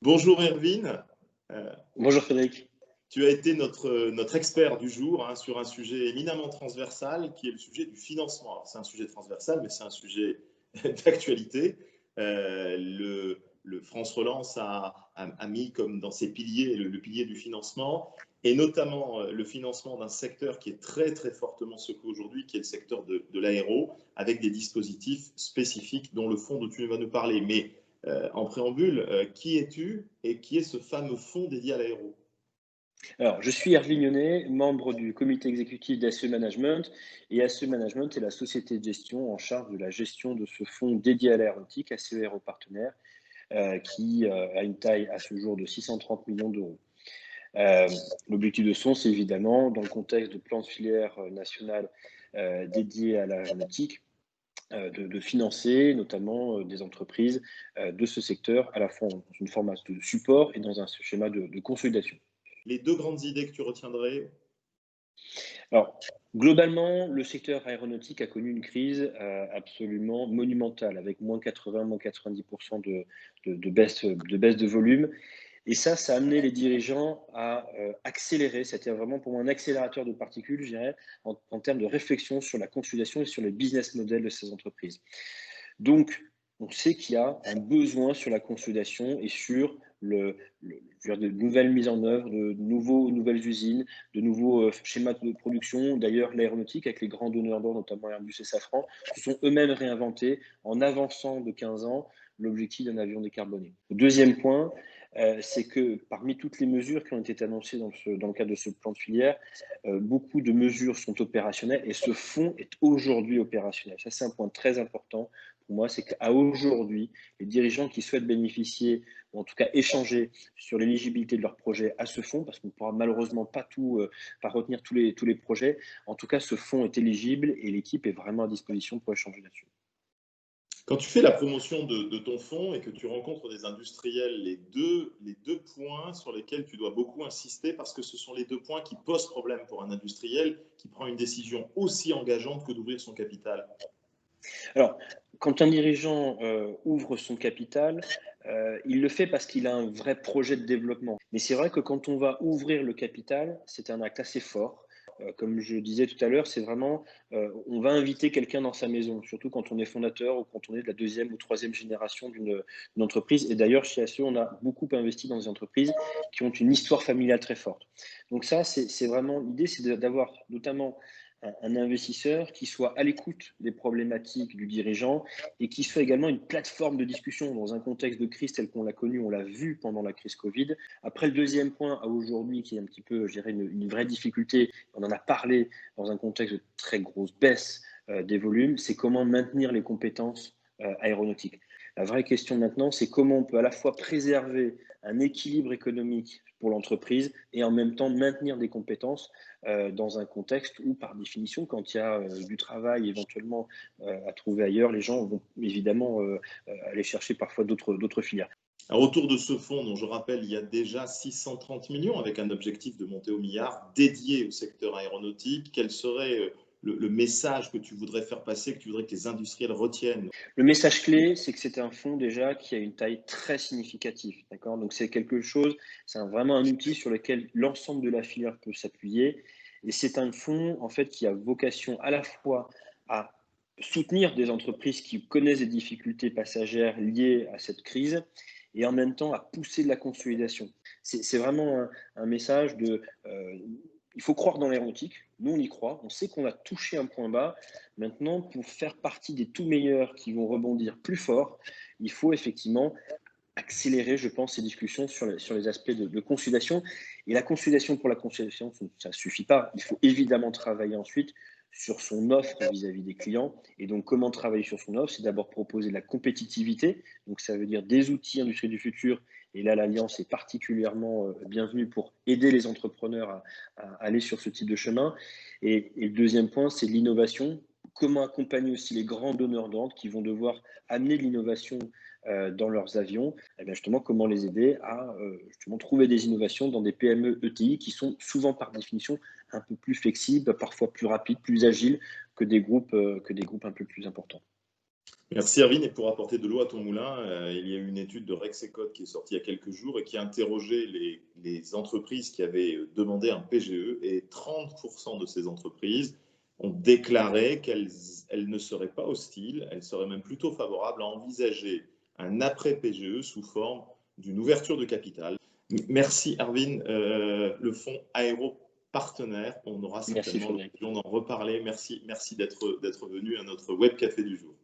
Bonjour Erwin. Euh, Bonjour Frédéric. Tu as été notre expert du jour sur un sujet éminemment transversal qui est le sujet du financement. Alors, c'est un sujet transversal, mais c'est un sujet d'actualité. Le France Relance a mis comme dans ses piliers le pilier du financement et notamment le financement d'un secteur qui est très très fortement secoué aujourd'hui, qui est le secteur de l'aéro, avec des dispositifs spécifiques dont le fond dont tu vas nous parler. Mais en préambule, qui es-tu et qui est ce fameux fonds dédié à l'aéro? Alors, je suis Hervé Lyonnais, membre du comité exécutif d'ASE Management. Et ASE Management est la société de gestion en charge de la gestion de ce fonds dédié à l'aéronautique, ACE Aéro Partenaires, qui a une taille à ce jour de 630 millions d'euros. L'objectif de ce fonds, c'est évidemment, dans le contexte de plan de filière national dédié à l'aéronautique, de financer notamment des entreprises de ce secteur, à la fois dans une format de support et dans un schéma de consolidation. Les deux grandes idées que tu retiendrais? Alors, globalement, le secteur aéronautique a connu une crise absolument monumentale, avec moins 80, moins 90% de baisse de volume. Et ça a amené les dirigeants à accélérer. C'était vraiment pour moi un accélérateur de particules, je dirais, en termes de réflexion sur la consolidation et sur les business models de ces entreprises. Donc, on sait qu'il y a un besoin sur la consolidation et sur de nouvelles mises en œuvre, de nouvelles usines, de nouveaux schémas de production. D'ailleurs, l'aéronautique, avec les grands donneurs d'ordre, notamment Airbus et Safran, se sont eux-mêmes réinventés en avançant de 15 ans l'objectif d'un avion décarboné. Le deuxième point, c'est que parmi toutes les mesures qui ont été annoncées dans le cadre de ce plan de filière, beaucoup de mesures sont opérationnelles et ce fonds est aujourd'hui opérationnel. Ça, c'est un point très important pour moi, c'est qu'à aujourd'hui, les dirigeants qui souhaitent bénéficier, ou en tout cas échanger sur l'éligibilité de leur projet à ce fonds, parce qu'on ne pourra malheureusement pas retenir tous les projets, en tout cas, ce fonds est éligible et l'équipe est vraiment à disposition pour échanger là-dessus. Quand tu fais la promotion de ton fonds et que tu rencontres des industriels, les deux points sur lesquels tu dois beaucoup insister, parce que ce sont les deux points qui posent problème pour un industriel qui prend une décision aussi engageante que d'ouvrir son capital. Alors, quand un dirigeant ouvre son capital, il le fait parce qu'il a un vrai projet de développement. Mais c'est vrai que quand on va ouvrir le capital, c'est un acte assez fort. Comme je disais tout à l'heure, c'est vraiment, on va inviter quelqu'un dans sa maison, surtout quand on est fondateur ou quand on est de la deuxième ou troisième génération d'une entreprise. Et d'ailleurs, chez ASE, on a beaucoup investi dans des entreprises qui ont une histoire familiale très forte. Donc ça, c'est vraiment l'idée, c'est d'avoir notamment un investisseur qui soit à l'écoute des problématiques du dirigeant et qui soit également une plateforme de discussion dans un contexte de crise tel qu'on l'a connu, on l'a vu pendant la crise Covid. Après, le deuxième point à aujourd'hui, qui est un petit peu, je dirais, une vraie difficulté, on en a parlé dans un contexte de très grosse baisse des volumes, c'est comment maintenir les compétences aéronautiques. La vraie question maintenant, c'est comment on peut à la fois préserver un équilibre économique pour l'entreprise et en même temps maintenir des compétences dans un contexte où, par définition, quand il y a du travail éventuellement à trouver ailleurs, les gens vont évidemment aller chercher parfois d'autres filières. Alors, autour de ce fonds, dont je rappelle, il y a déjà 630 millions avec un objectif de monter au milliard dédié au secteur aéronautique. Quel serait le message que tu voudrais faire passer, que tu voudrais que les industriels retiennent? Le message clé, c'est que c'est un fonds déjà qui a une taille très significative. D'accord. Donc c'est quelque chose, vraiment un outil sur lequel l'ensemble de la filière peut s'appuyer. Et c'est un fonds en fait qui a vocation à la fois à soutenir des entreprises qui connaissent des difficultés passagères liées à cette crise et en même temps à pousser de la consolidation. C'est vraiment un message de il faut croire dans l'aéronautique. Nous, on y croit. On sait qu'on a touché un point bas. Maintenant, pour faire partie des tout meilleurs qui vont rebondir plus fort, il faut effectivement accélérer, je pense, ces discussions sur les aspects de consolidation. Et la consolidation pour la consolidation, ça ne suffit pas. Il faut évidemment travailler ensuite sur son offre vis-à-vis des clients. Et donc, comment travailler sur son offre? C'est d'abord proposer de la compétitivité. Donc, ça veut dire des outils industrie du futur. Et là, l'Alliance est particulièrement bienvenue pour aider les entrepreneurs à aller sur ce type de chemin. Et le deuxième point, c'est l'innovation. Comment accompagner aussi les grands donneurs d'ordre qui vont devoir amener de l'innovation dans leurs avions, et bien justement, comment les aider à justement trouver des innovations dans des PME ETI qui sont souvent par définition un peu plus flexibles, parfois plus rapides, plus agiles que des groupes un peu plus importants. Merci Erwin, et pour apporter de l'eau à ton moulin, il y a eu une étude de Rexecode qui est sortie il y a quelques jours et qui a interrogé les entreprises qui avaient demandé un PGE, et 30% de ces entreprises ont déclaré qu'elles ne seraient pas hostiles, elles seraient même plutôt favorables à envisager un après-PGE sous forme d'une ouverture de capital. Merci Erwin, le fonds Aéropartenaire, on aura Merci certainement Frédéric. l'occasion d'en reparler. Merci d'être venu à notre web café du jour.